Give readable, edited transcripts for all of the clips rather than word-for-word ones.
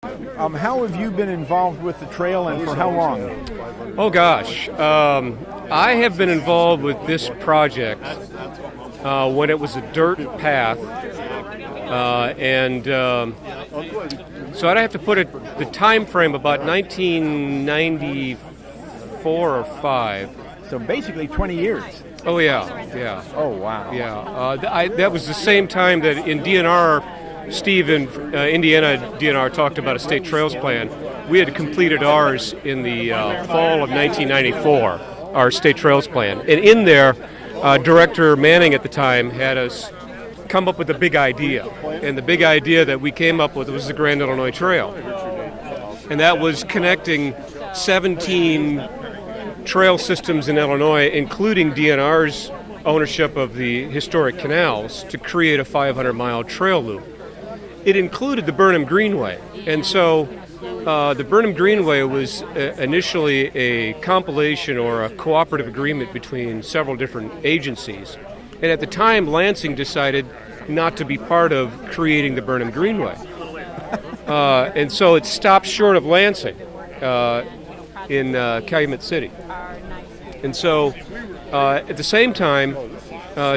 How have you been involved with the trail and for how long? Oh gosh, I have been involved with this project when it was a dirt path, so I'd have to put the time frame about 1994 or 5. So basically 20 years. Oh yeah. Oh wow. Yeah, that was the same time that in DNR, Steve in Indiana DNR talked about a state trails plan. We had completed ours in the fall of 1994, our state trails plan. And in there, Director Manning at the time had us come up with a big idea. And the big idea that we came up with was the Grand Illinois Trail. And that was connecting 17 trail systems in Illinois, including DNR's ownership of the historic canals, to create a 500-mile trail loop. It included the Burnham Greenway, and so the Burnham Greenway was initially a compilation or a cooperative agreement between several different agencies. And at the time, Lansing decided not to be part of creating the Burnham Greenway. And so it stopped short of Lansing in Calumet City. And so at the same time,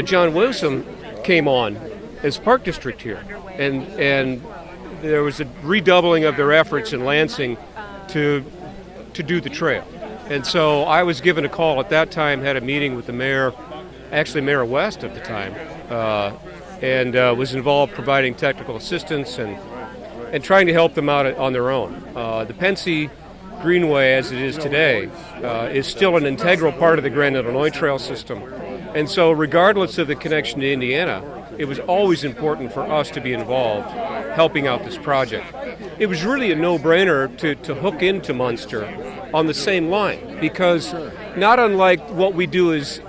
John Wilson came on as Park District here. And there was a redoubling of their efforts in Lansing to do the trail. And so I was given a call at that time, had a meeting with the mayor, actually Mayor West at the time, and was involved providing technical assistance and trying to help them out on their own. The Pensy Greenway, as it is today, is still an integral part of the Grand Illinois Trail system. And so regardless of the connection to Indiana, it was always important for us to be involved helping out this project. It was really a no-brainer to hook into Munster on the same line, because not unlike what we do as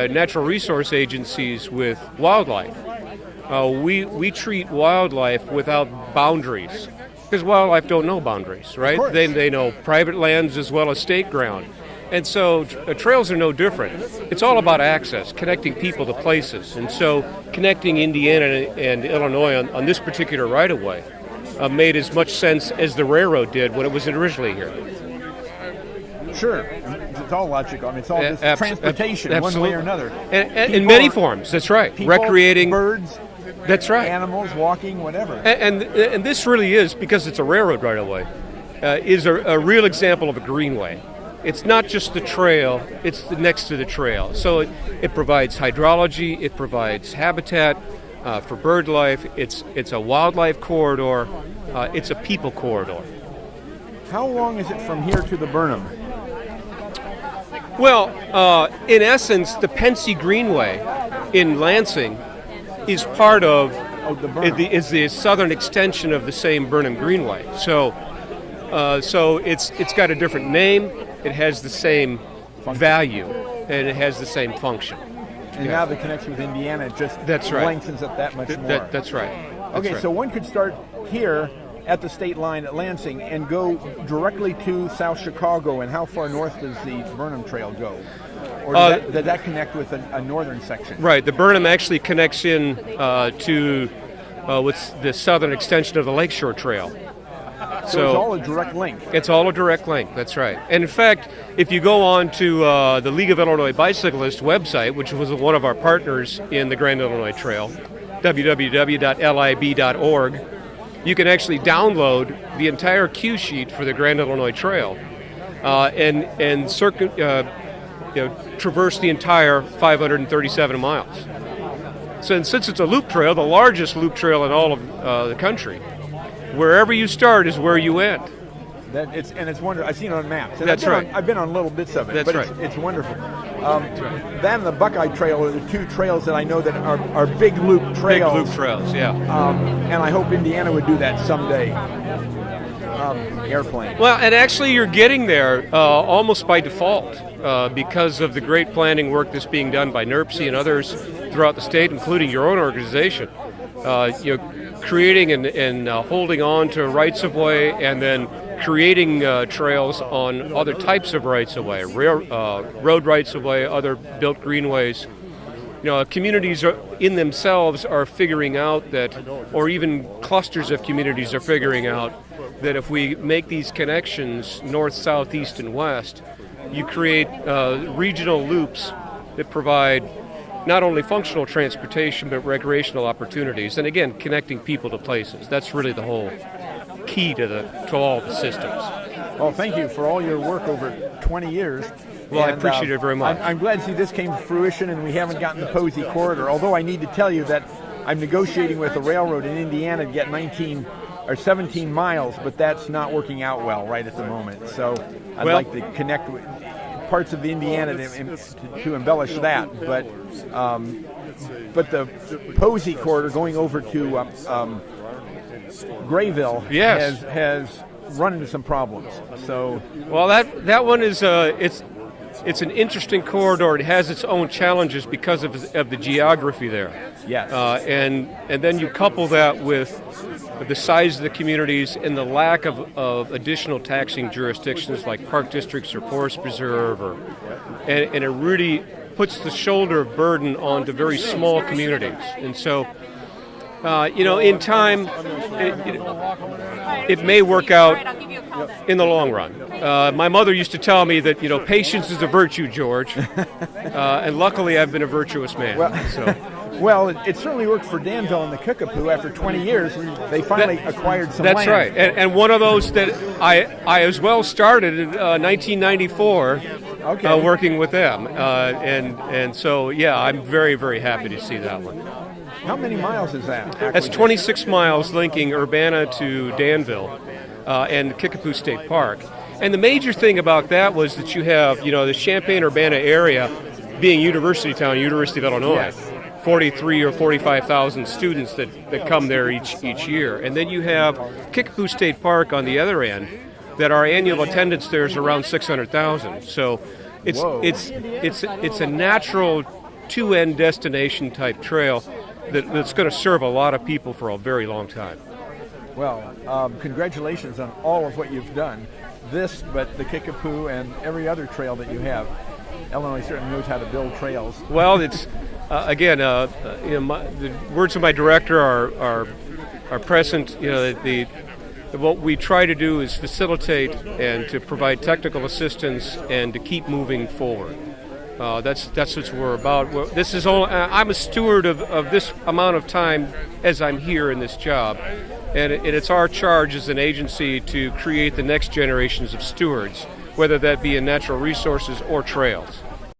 natural resource agencies with wildlife, we treat wildlife without boundaries, because wildlife don't know boundaries, right? They know private lands as well as state ground. And so trails are no different. It's all about access, connecting people to places. And so connecting Indiana and Illinois on this particular right-of-way made as much sense as the railroad did when it was originally here. Sure. It's all logical. I mean, it's all just transportation, absolutely. one way or another. And in many forms, that's right. People, recreating. Birds, that's right. Animals, walking, whatever. And this really is, because it's a railroad right-of-way, is a real example of a greenway. It's not just the trail, it's next to the trail. So it provides hydrology, it provides habitat for bird life, it's a wildlife corridor, it's a people corridor. How long is it from here to the Burnham? Well, in essence, the Pensy Greenway in Lansing is part of is the southern extension of the same Burnham Greenway. So it's got a different name. It has the same value, and it has the same function. And now the connection with Indiana just lengthens it that much more. That's right. So one could start here at the state line at Lansing and go directly to South Chicago. And how far north does the Burnham Trail go? Or does that connect with a northern section? Right. The Burnham actually connects in to what's the southern extension of the Lakeshore Trail. So it's all a direct link. It's all a direct link, that's right. And in fact, if you go on to the League of Illinois Bicyclists website, which was one of our partners in the Grand Illinois Trail, www.lib.org, you can actually download the entire cue sheet for the Grand Illinois Trail and traverse the entire 537 miles. So since it's a loop trail, the largest loop trail in all of the country, wherever you start is where you end. It's wonderful. I've seen it on maps. That's right. I've been on little bits of it. That's but right. It's wonderful. That and the Buckeye Trail are the two trails that I know that are big loop trails. Big loop trails, yeah. And I hope Indiana would do that someday. Airplane. Well, and actually you're getting there almost by default because of the great planning work that's being done by NERPC and others throughout the state, including your own organization. Creating and holding on to rights-of-way and then creating trails on other types of rights-of-way, road rights-of-way, other built greenways. Communities in themselves are figuring out that, or even clusters of communities are figuring out that if we make these connections north, south, east, and west, you create regional loops that provide not only functional transportation but recreational opportunities, and again, connecting people to places. That's really the whole key to all the systems. Well, thank you for all your work over 20 years. Well, I appreciate it very much. I'm glad to see this came to fruition, and we haven't gotten the Posey corridor, although I need to tell you that I'm negotiating with a railroad in Indiana to get 19 or 17 miles, but that's not working out well right at the moment. So I'd like to connect with parts of Indiana to embellish that, but the Posey corridor going over to Grayville has run into some problems. So that one is it's an interesting corridor. It has its own challenges because of the geography there. Yes. And then you couple that with the size of the communities and the lack of additional taxing jurisdictions like park districts or forest preserve, and it really puts the shoulder of burden onto very small communities. And so, in time, it may work out in the long run. My mother used to tell me that, patience is a virtue, George. And luckily I've been a virtuous man. Well, it certainly worked for Danville and the Kickapoo. After 20 years, they finally acquired some land. That's right. And one of those that I as well started in 1994 working with them. And so, I'm very, very happy to see that one. How many miles is that? That's 26 miles linking Urbana to Danville and Kickapoo State Park. And the major thing about that was that you have, the Champaign-Urbana area being University Town, University of Illinois. Yes. 43 or 45,000 students that come there each year. And then you have Kickapoo State Park on the other end that our annual attendance there is around 600,000. So it's a natural two-end destination type trail that's going to serve a lot of people for a very long time. Well, congratulations on all of what you've done. This, but the Kickapoo and every other trail that you have. Illinois certainly knows how to build trails. Well, it's the words of my director are present. What we try to do is facilitate and to provide technical assistance and to keep moving forward. That's what we're about. I'm a steward of this amount of time as I'm here in this job, and it's our charge as an agency to create the next generations of stewards, whether that be in natural resources or trails.